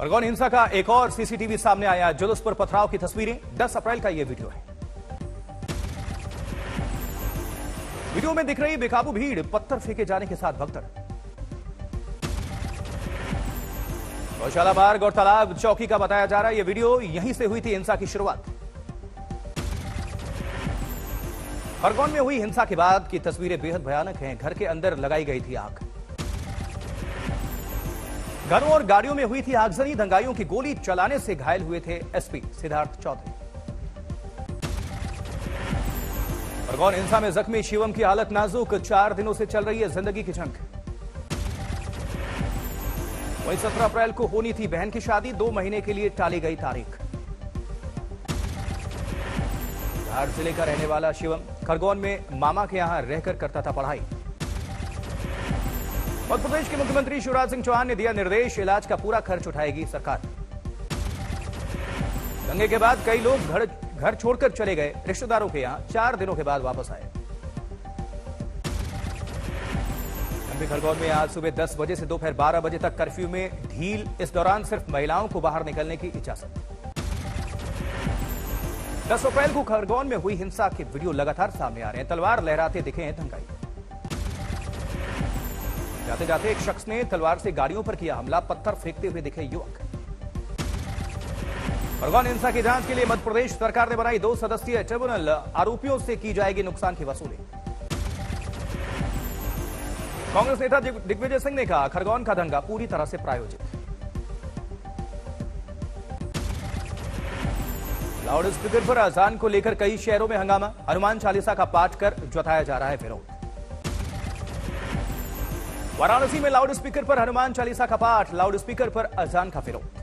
खरगोन हिंसा का एक और सीसीटीवी सामने आया। जुलूस पर पथराव की तस्वीरें। 10 अप्रैल का यह वीडियो है। वीडियो में दिख रही बेकाबू भीड़, पत्थर फेंके जाने के साथ भगदड़। गौशाला मार्ग और तालाब चौकी का बताया जा रहा है। यह वीडियो यहीं से हुई थी हिंसा की शुरुआत। खरगोन में हुई हिंसा के बाद की तस्वीरें बेहद भयानक हैं। घर के अंदर लगाई गई थी आग। घरों और गाड़ियों में हुई थी आगजनी। दंगाइयों की गोली चलाने से घायल हुए थे एसपी सिद्धार्थ चौधरी। खरगोन हिंसा में जख्मी शिवम की हालत नाजुक। 4 दिनों से चल रही है जिंदगी की जंग। वहीं 17 अप्रैल को होनी थी बहन की शादी। 2 महीने के लिए टाली गई तारीख। धार जिले का रहने वाला शिवम खरगोन में मामा के यहां रहकर करता था पढ़ाई। मध्य प्रदेश के मुख्यमंत्री शिवराज सिंह चौहान ने दिया निर्देश, इलाज का पूरा खर्च उठाएगी सरकार। दंगे के बाद कई लोग घर छोड़कर चले गए रिश्तेदारों के यहां। 4 दिनों के बाद वापस आए। खरगोन में आज सुबह 10 बजे से दोपहर 12 बजे तक कर्फ्यू में ढील। इस दौरान सिर्फ महिलाओं को बाहर निकलने की इजाजत। 10 अप्रैल को खरगोन में हुई हिंसा के वीडियो लगातार सामने आ रहे हैं। तलवार लहराते दिखे हैं दंगाई। जाते जाते एक शख्स ने तलवार से गाड़ियों पर किया हमला। पत्थर फेंकते हुए दिखे युवक। खरगोन हिंसा की जांच के लिए मध्य प्रदेश सरकार ने बनाई 2 सदस्यीय ट्रिब्यूनल। आरोपियों से की जाएगी नुकसान की वसूली। कांग्रेस नेता दिग्विजय सिंह ने कहा, खरगोन का दंगा पूरी तरह से प्रायोजित। लाउड स्पीकर पर अजान को लेकर कई शहरों में हंगामा। हनुमान चालीसा का पाठ कर जताया जा रहा है विरोध। वाराणसी में लाउड स्पीकर पर हनुमान चालीसा का पाठ, लाउड स्पीकर पर अजान का विरोध।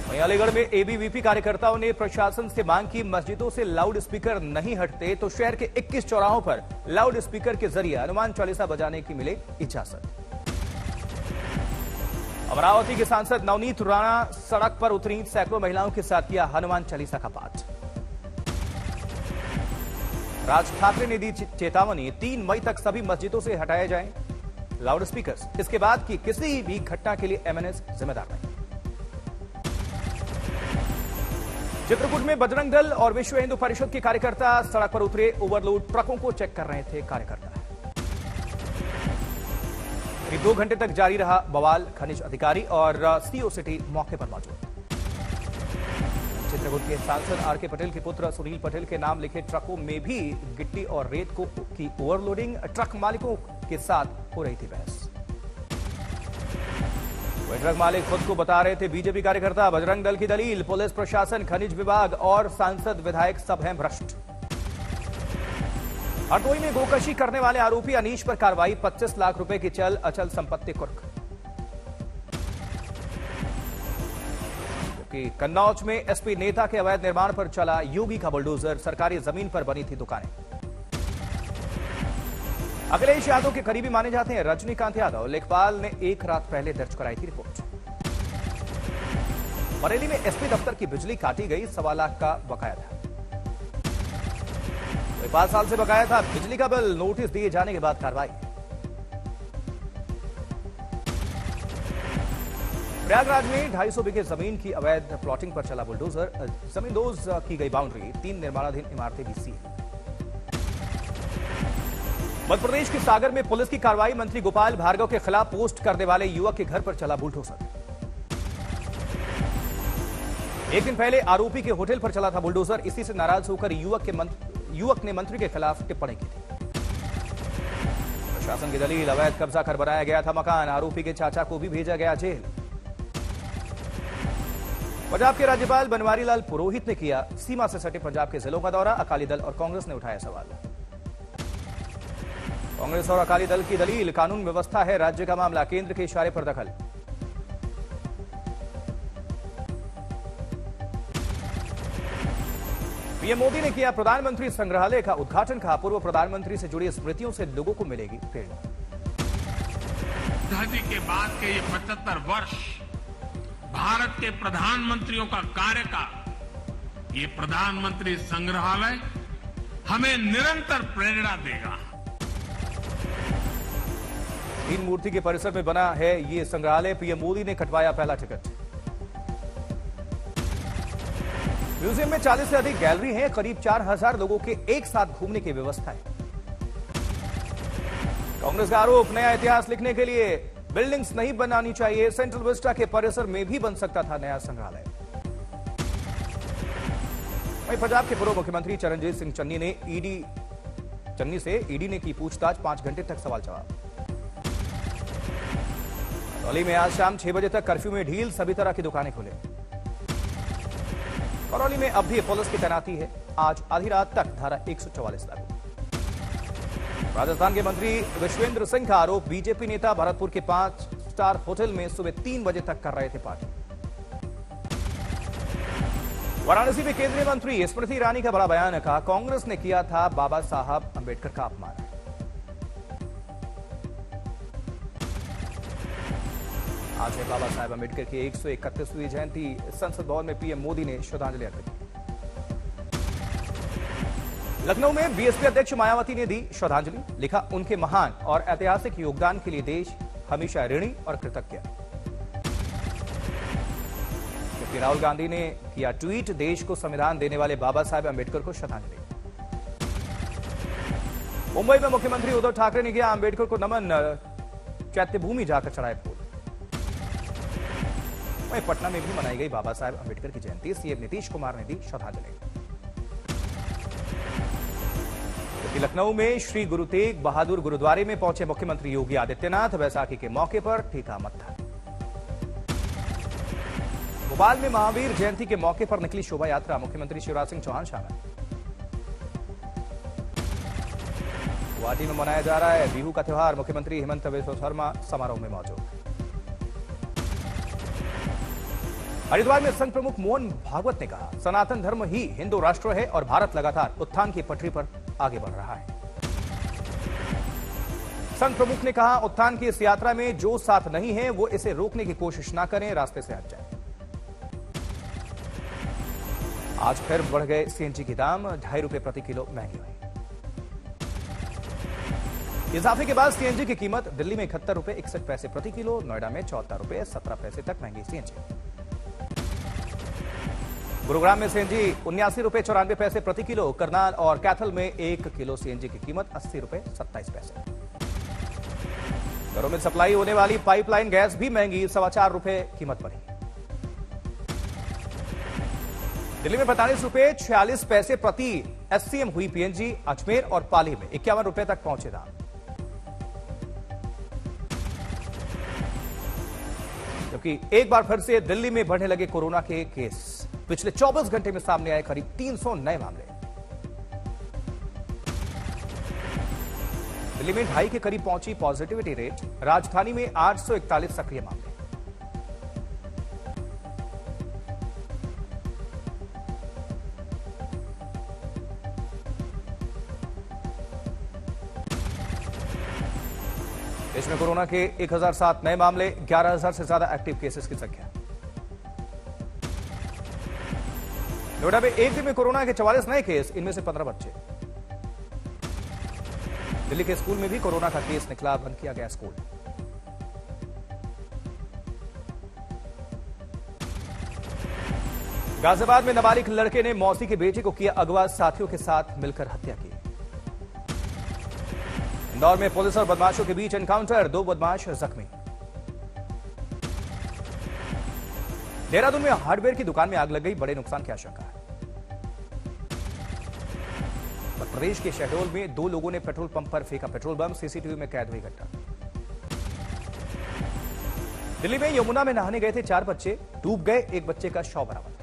वहीं अलीगढ़ में एबीवीपी कार्यकर्ताओं ने प्रशासन से मांग की, मस्जिदों से लाउड स्पीकर नहीं हटते तो शहर के 21 चौराहों पर लाउड स्पीकर के जरिए हनुमान चालीसा बजाने की मिले इजाजत। अमरावती के सांसद नवनीत राणा सड़क पर उतरी। सैकड़ों महिलाओं के साथ किया हनुमान चालीसा का पाठ। राज ठाकरे ने दी चेतावनी, 3 मई तक सभी मस्जिदों से हटाए जाएं लाउड स्पीकर्स। इसके बाद की किसी भी घटना के लिए एमएनएस जिम्मेदार नहीं। चित्रकूट में बजरंग दल और विश्व हिंदू परिषद के कार्यकर्ता सड़क पर उतरे। ओवरलोड ट्रकों को चेक कर रहे थे कार्यकर्ता। करीब 2 घंटे तक जारी रहा बवाल। खनिज अधिकारी और सीओ सिटी मौके पर मौजूद। चित्रकूट के सांसद आरके पटेल के पुत्र सुनील पटेल के नाम लिखे ट्रकों में भी गिट्टी और रेत की ओवरलोडिंग। ट्रक मालिकों के साथ हो रही थी बहस। वह ट्रक मालिक खुद को बता रहे थे बीजेपी कार्यकर्ता। बजरंग दल की दलील, पुलिस प्रशासन, खनिज विभाग और सांसद विधायक सब हैं भ्रष्ट। हरदोई में गोकशी करने वाले आरोपी अनीश पर कार्रवाई। 25 लाख रुपए की चल अचल संपत्ति कुर्क। कन्नौज में एसपी नेता के अवैध निर्माण पर चला योगी का बुलडोजर। सरकारी जमीन पर बनी थी दुकानें। अखिलेश यादव के करीबी माने जाते हैं रजनीकांत यादव। लेखपाल ने 1 रात पहले दर्ज कराई थी रिपोर्ट। बरेली में एसपी दफ्तर की बिजली काटी गई। 1.25 लाख का बकाया था। 5 साल से बकाया था बिजली का बिल। नोटिस दिए जाने के बाद कार्रवाई। प्रयागराज में 250 बीघे जमीन की अवैध प्लॉटिंग पर चला बुलडोजर। जमींदोज की गई बाउंड्री। 3 निर्माणाधीन इमारतें भी सील। मध्य प्रदेश के सागर में पुलिस की कार्रवाई। मंत्री गोपाल भार्गव के खिलाफ पोस्ट करने वाले युवक के घर पर चला बुलडोजर। 1 दिन पहले आरोपी के होटल पर चला था बुलडोजर। इसी से नाराज होकर युवक ने मंत्री के खिलाफ टिप्पणी की थी। प्रशासन की दलील, अवैध कब्जा कर बनाया गया था मकान। आरोपी के चाचा को भी भेजा गया जेल। पंजाब के राज्यपाल बनवारी लाल पुरोहित ने किया सीमा से सटे पंजाब के जिलों का दौरा। अकाली दल और कांग्रेस ने उठाया सवाल। कांग्रेस और अकाली दल की दलील, कानून व्यवस्था है राज्य का मामला। केंद्र के इशारे पर दखल। पीएम मोदी ने किया प्रधानमंत्री संग्रहालय का उद्घाटन। कहा, पूर्व प्रधानमंत्री से जुड़ी स्मृतियों से लोगों को मिलेगी प्रेरणा। आजादी के बाद के ये 75 वर्ष भारत के प्रधानमंत्रियों का कार्यकाल, ये प्रधानमंत्री संग्रहालय हमें निरंतर प्रेरणा देगा। तीन मूर्ति के परिसर में बना है ये संग्रहालय। पीएम मोदी ने कटवाया पहला टिकट। म्यूजियम में 40 से अधिक गैलरी हैं। करीब 4000 लोगों के एक साथ घूमने की व्यवस्था है। कांग्रेस का आरोप, नया इतिहास लिखने के लिए बिल्डिंग्स नहीं बनानी चाहिए। सेंट्रल विस्टा के परिसर में भी बन सकता था नया संग्रहालय। वहीं पंजाब के पूर्व मुख्यमंत्री चरणजीत सिंह चन्नी से ईडी ने की पूछताछ। 5 घंटे तक सवाल जवाब। करौली में आज शाम 6 बजे तक कर्फ्यू में ढील। सभी तरह की दुकानें खुले। करौली में अब भी पुलिस की तैनाती है। आज आधी रात तक धारा 144 लागू। राजस्थान के मंत्री विश्वेंद्र सिंह का आरोप, बीजेपी नेता भरतपुर के 5 स्टार होटल में सुबह 3 बजे तक कर रहे थे पार्टी। वाराणसी में केंद्रीय मंत्री स्मृति ईरानी का बड़ा बयान, कहा कांग्रेस ने किया था बाबा साहब अंबेडकर का अपमान। आज है बाबा साहब अंबेडकर की 131वीं जयंती। संसद भवन में पीएम मोदी ने श्रद्धांजलि अर्पित की। लखनऊ में बीएसपी अध्यक्ष मायावती ने दी श्रद्धांजलि। लिखा, उनके महान और ऐतिहासिक योगदान के लिए देश हमेशा ऋणी और कृतज्ञ। जबकि राहुल गांधी ने किया ट्वीट, देश को संविधान देने वाले बाबा साहब अंबेडकर को श्रद्धांजलि। मुंबई में मुख्यमंत्री उद्धव ठाकरे ने किया अंबेडकर को नमन। चैत्यभूमि जाकर चढ़ाए फूल। वहीं पटना में भी मनाई गई बाबा साहब अंबेडकर की जयंती। सीएम नीतीश कुमार ने दी श्रद्धांजलि। लखनऊ में श्री गुरु तेग बहादुर गुरुद्वारे में पहुंचे मुख्यमंत्री योगी आदित्यनाथ। बैसाखी के मौके पर टीका मत्था। भोपाल में महावीर जयंती के मौके पर निकली शोभा यात्रा। मुख्यमंत्री शिवराज सिंह चौहान शामिल। गुवाहाटी में मनाया जा रहा है बिहू का त्योहार। मुख्यमंत्री हेमंत बिस्वा शर्मा समारोह में मौजूद। हरिद्वार में संघ प्रमुख मोहन भागवत ने कहा, सनातन धर्म ही हिंदू राष्ट्र है और भारत लगातार उत्थान की पटरी पर आगे बढ़ रहा है। संघ प्रमुख ने कहा, उत्थान की इस यात्रा में जो साथ नहीं है वो इसे रोकने की कोशिश ना करें, रास्ते से हट जाए। आज फिर बढ़ गए सीएनजी के दाम। 2.5 रुपए प्रति किलो महंगी हुई। इजाफे के बाद सीएनजी की कीमत दिल्ली में 71 रुपए 61 पैसे प्रति किलो, नोएडा में 74 रुपए 17 पैसे तक महंगी सीएनजी। गुरुग्राम में सीएनजी 79 रुपए 94 पैसे प्रति किलो। करनाल और कैथल में 1 किलो सीएनजी की कीमत 80 रुपए 27 पैसे। घरों में सप्लाई होने वाली पाइपलाइन गैस भी महंगी। 4.25 रुपए कीमत बढ़ी। दिल्ली में 45 रुपए 46 पैसे प्रति एससीएम हुई पीएनजी। अजमेर और पाली में 51 रुपए तक पहुंचे दाम। क्योंकि एक बार फिर से दिल्ली में बढ़ने लगे कोरोना के केस। पिछले 24 घंटे में सामने आए करीब 300 नए मामले। दिल्ली में 2.5 के करीब पहुंची पॉजिटिविटी रेट। राजधानी में 841 सक्रिय मामले। देश में कोरोना के 1007 नए मामले। 11,000 से ज्यादा एक्टिव केसेस की संख्या। नोएडा में एक दिन में कोरोना के 44 नए केस, इनमें से 15 बच्चे। दिल्ली के स्कूल में भी कोरोना का केस निकला। बंद किया गया स्कूल। गाजियाबाद में नाबालिग लड़के ने मौसी के बेटे को किया अगवा। साथियों के साथ मिलकर हत्या की। इंदौर में पुलिस और बदमाशों के बीच एनकाउंटर। 2 बदमाश जख्मी। देहरादून में हार्डवेयर की दुकान में आग लग गई। बड़े नुकसान की आशंका है। मध्य प्रदेश के शहडोल में 2 लोगों ने पेट्रोल पंप पर फेंका पेट्रोल बम। सीसीटीवी में कैद हुई घटना। दिल्ली में यमुना में नहाने गए थे 4 बच्चे, डूब गए। एक बच्चे का शव बरामद।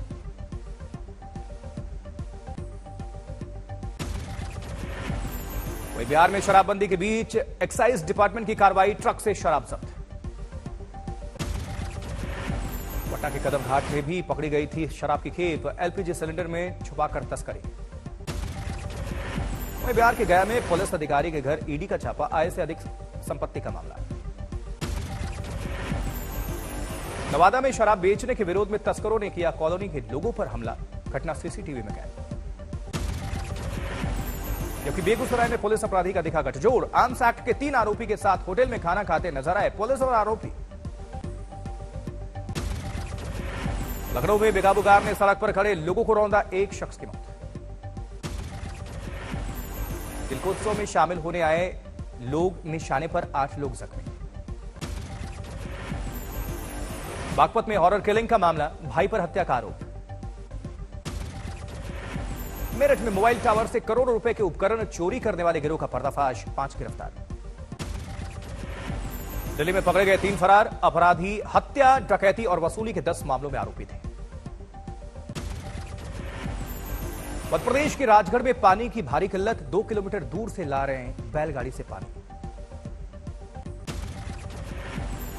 वहीं बिहार में शराबबंदी के बीच एक्साइज डिपार्टमेंट की कार्रवाई। ट्रक से शराब जब्त। पटना के कदम घाट में भी पकड़ी गई थी शराब की खेप। एलपीजी सिलेंडर में छुपाकर तस्करी। वहीं बिहार के गया में पुलिस अधिकारी के घर ईडी का छापा। आय से अधिक संपत्ति का मामला। नवादा में शराब बेचने के विरोध में तस्करों ने किया कॉलोनी के लोगों पर हमला। घटना सीसीटीवी में कैद। जबकि बेगूसराय में पुलिस अपराधी का दिखा गठजोड़। आर्म्स एक्ट के 3 आरोपी के साथ होटल में खाना खाते नजर आए पुलिस और आरोपी। लखनऊ में बेकाबूगार ने सड़क पर खड़े लोगों को रौंदा, एक शख्स की मौत। तिलकोत्सव में शामिल होने आए लोग निशाने पर 8 लोग जख्मी। बागपत में हॉरर किलिंग का मामला, भाई पर हत्या का आरोप। मेरठ में मोबाइल टावर से करोड़ों रुपए के उपकरण चोरी करने वाले गिरोह का पर्दाफाश, 5 गिरफ्तार। दिल्ली में पकड़े गए 3 फरार अपराधी हत्या, डकैती और वसूली के 10 मामलों में आरोपी थे। मध्य प्रदेश के राजगढ़ में पानी की भारी किल्लत, 2 किलोमीटर दूर से ला रहे हैं बैलगाड़ी से पानी।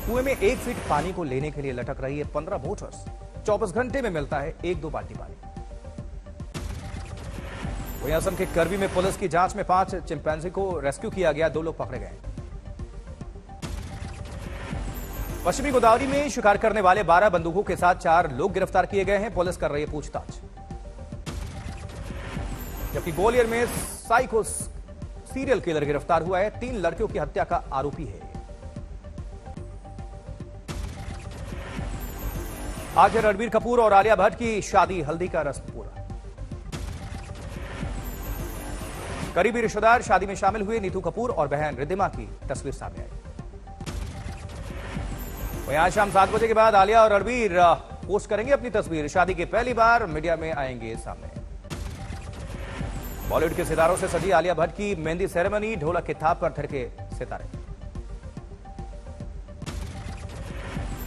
कुएं में 1 फीट पानी को लेने के लिए लटक रही है 15 मोटर्स। 24 घंटे में मिलता है 1-2 बाल्टी पानी। वहीं असम के करबी में पुलिस की जांच में 5 चिंपैंजी को रेस्क्यू किया गया, 2 लोग पकड़े गए। पश्चिमी गोदावरी में शिकार करने वाले 12 बंदूकों के साथ 4 लोग गिरफ्तार किए गए हैं, पुलिस कर रही है पूछताछ। जबकि ग्वालियर में साइको सीरियल किलर गिरफ्तार हुआ है, 3 लड़कियों की हत्या का आरोपी है। आज है रणबीर कपूर और आलिया भट्ट की शादी, हल्दी का रस्म पूरा। करीबी रिश्तेदार शादी में शामिल हुए, नीतू कपूर और बहन रिद्धिमा की तस्वीर सामने आई। वहीं आज शाम 7 बजे के बाद आलिया और रणबीर पोस्ट करेंगे अपनी तस्वीर। शादी के पहली बार मीडिया में आएंगे सामने। बॉलीवुड के सितारों से सजी आलिया भट्ट की मेहंदी सेरेमनी, ढोलक के थाप पर थिरके सितारे।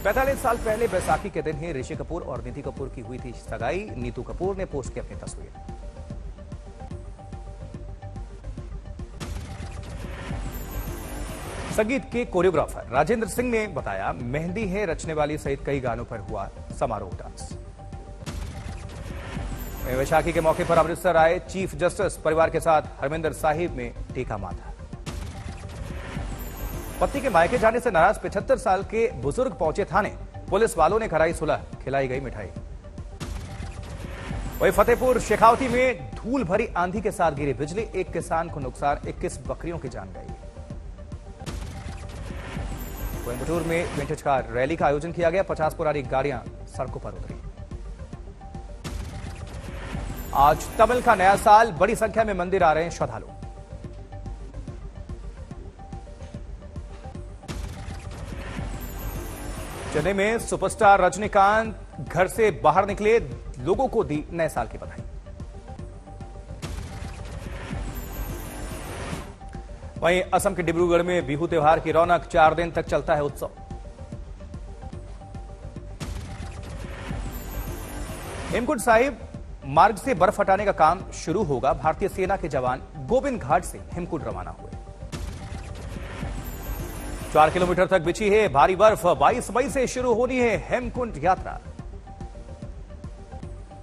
45 साल पहले बैसाखी के दिन ही ऋषि कपूर और निधि कपूर की हुई थी सगाई। नीतू कपूर ने पोस्ट की अपनी तस्वीर। संगीत के कोरियोग्राफर राजेंद्र सिंह ने बताया, मेहंदी है रचने वाली सहित कई गानों पर हुआ समारोह डांस। वैशाखी के मौके पर अमृतसर आए चीफ जस्टिस परिवार के साथ हरमिंदर साहिब में टीका माथा। पति के मायके जाने से नाराज 75 साल के बुजुर्ग पहुंचे थाने, पुलिस वालों ने कराई सुलह, खिलाई गई मिठाई। वहीं फतेहपुर शेखावती में धूल भरी आंधी के साथ गिरी बिजली, 1 किसान को नुकसान, 21 बकरियों की जान गई। कोयंबटूर में विंटेज कार रैली का आयोजन किया गया, 50 पुरानी गाड़ियां सड़कों पर उतरी। आज तमिल का नया साल, बड़ी संख्या में मंदिर आ रहे हैं श्रद्धालु। चेन्नई में सुपरस्टार रजनीकांत घर से बाहर निकले, लोगों को दी नए साल की बधाई। वहीं असम के डिब्रूगढ़ में बिहू त्योहार की रौनक, 4 दिन तक चलता है उत्सव। हेमकुंड साहिब मार्ग से बर्फ हटाने का काम शुरू होगा, भारतीय सेना के जवान गोविंद घाट से हेमकुंड रवाना हुए। 4 किलोमीटर तक बिछी है भारी बर्फ, 22 मई से शुरू होनी है हेमकुंड यात्रा।